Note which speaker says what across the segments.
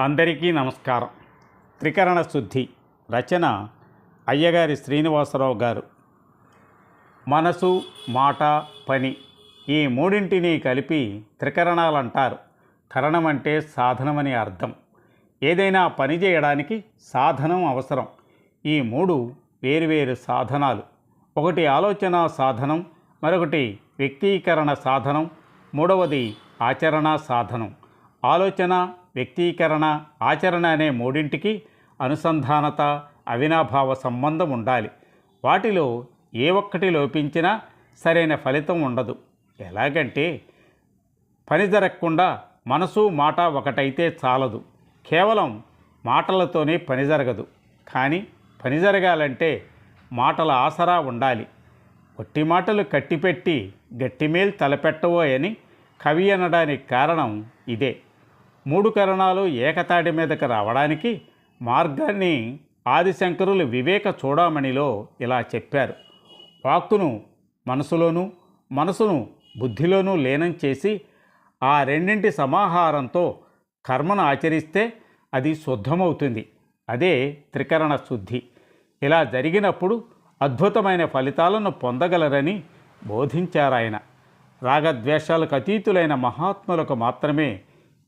Speaker 1: అందరికీ నమస్కారం. త్రికరణ శుద్ధి రచన అయ్యగారి శ్రీనివాసరావు గారు. మనసు, మాట, పని ఈ మూడింటిని కలిపి త్రికరణాలంటారు. కరణం అంటే సాధనమని అర్థం. ఏదైనా పని చేయడానికి సాధనం అవసరం. ఈ మూడు వేరువేరు సాధనాలు. ఒకటి ఆలోచన సాధనం, మరొకటి వ్యక్తీకరణ సాధనం, మూడవది ఆచరణ సాధనం. ఆలోచన, వ్యక్తీకరణ, ఆచరణ అనే మూడింటికి అనుసంధానత, అవినాభావ సంబంధం ఉండాలి. వాటిలో ఏ ఒక్కటి లోపించినా సరైన ఫలితం ఉండదు. ఎలాగంటే పని జరగకుండా మనసు, మాట ఒకటైతే చాలదు. కేవలం మాటలతోనే పని జరగదు. కానీ పని జరగాలంటే మాటల ఆసరా ఉండాలి. ఒట్టి మాటలు కట్టిపెట్టి గట్టిమేలు తలపెట్టవోయని కవి అనడానికి కారణం ఇదే. మూడు కరణాలు ఏకతాటి మీదకి రావడానికి మార్గాన్ని ఆదిశంకరులు వివేక చూడామణిలో ఇలా చెప్పారు. వాక్కును మనసులోనూ, మనసును బుద్ధిలోనూ లీనం చేసి ఆ రెండింటి సమాహారంతో కర్మను ఆచరిస్తే అది శుద్ధమవుతుంది. అదే త్రికరణ శుద్ధి. ఇలా జరిగినప్పుడు అద్భుతమైన ఫలితాలను పొందగలరని బోధించారాయన. రాగద్వేషాలకు అతీతులైన మహాత్ములకు మాత్రమే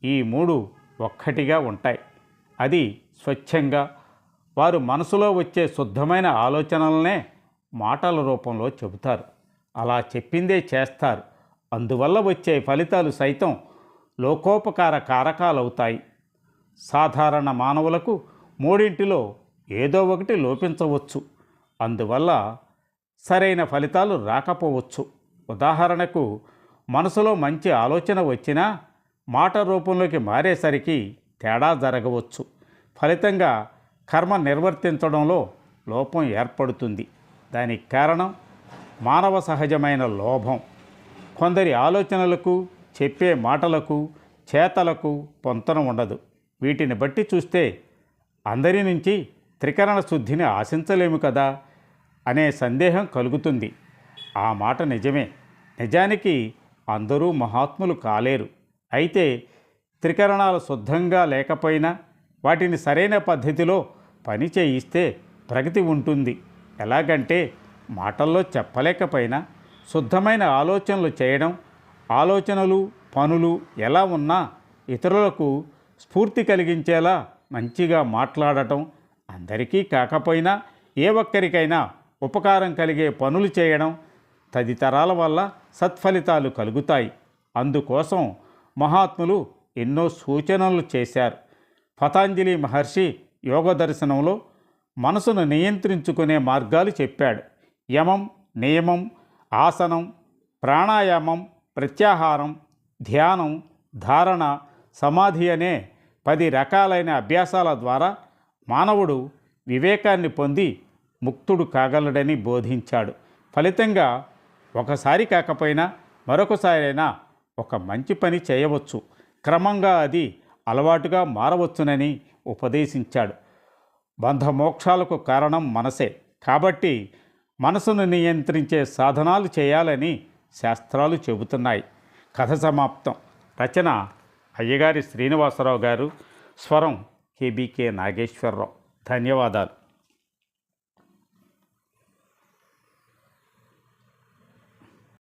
Speaker 1: ఈ మూడు ఒక్కటిగా ఉంటాయి. అది స్వచ్ఛంగా వారు మనసులో వచ్చే శుద్ధమైన ఆలోచనలనే మాటల రూపంలో చెబుతారు. అలా చెప్పిందే చేస్తారు. అందువల్ల వచ్చే ఫలితాలు సైతం లోకోపకార కారకాలవుతాయి. సాధారణ మానవులకు మూడింటిలో ఏదో ఒకటి లోపించవచ్చు. అందువల్ల సరైన ఫలితాలు రాకపోవచ్చు. ఉదాహరణకు మనసులో మంచి ఆలోచన వచ్చినా మాట రూపంలోకి మారేసరికి తేడా జరగవచ్చు. ఫలితంగా కర్మ నిర్వర్తించడంలో లోపం ఏర్పడుతుంది. దానికి కారణం మానవ సహజమైన లోభం. కొందరి ఆలోచనలకు, చెప్పే మాటలకు, చేతలకు పొంతన ఉండదు. వీటిని బట్టి చూస్తే అందరి నుంచి త్రికరణ శుద్ధిని ఆశించలేము కదా అనే సందేహం కలుగుతుంది. ఆ మాట నిజమే. నిజానికి అందరూ మహాత్ములు కాలేరు. అయితే త్రికరణాలు శుద్ధంగా లేకపోయినా వాటిని సరైన పద్ధతిలో పని చేయిస్తే ప్రగతి ఉంటుంది. ఎలాగంటే మాటల్లో చెప్పలేకపోయినా శుద్ధమైన ఆలోచనలు చేయడం, ఆలోచనలు, పనులు ఎలా ఉన్నా ఇతరులకు స్ఫూర్తి కలిగించేలా మంచిగా మాట్లాడటం, అందరికీ కాకపోయినా ఏ ఒక్కరికైనా ఉపకారం కలిగే పనులు చేయడం తదితరాల వల్ల సత్ఫలితాలు కలుగుతాయి. అందుకోసం మహాత్ములు ఎన్నో సూచనలు చేశారు. పతాంజలి మహర్షి యోగ దర్శనంలో మనసును నియంత్రించుకునే మార్గాలు చెప్పాడు. యమం, నియమం, ఆసనం, ప్రాణాయామం, ప్రత్యాహారం, ధ్యానం, ధారణ, సమాధి అనే 10 రకాలైన అభ్యాసాల ద్వారా మానవుడు వివేకాన్ని పొంది ముక్తుడు కాగలడని బోధించాడు. ఫలితంగా ఒకసారి కాకపోయినా మరొకసారైనా ఒక మంచి పని చేయవచ్చు. క్రమంగా అది అలవాటుగా మారవచ్చునని ఉపదేశించాడు. బంధమోక్షాలకు కారణం మనసే. కాబట్టి మనసును నియంత్రించే సాధనాలు చేయాలని శాస్త్రాలు చెబుతున్నాయి. కథ సమాప్తం. రచన అయ్యగారి శ్రీనివాసరావు గారు. స్వరం కేబీకే నాగేశ్వరరావు. ధన్యవాదాలు.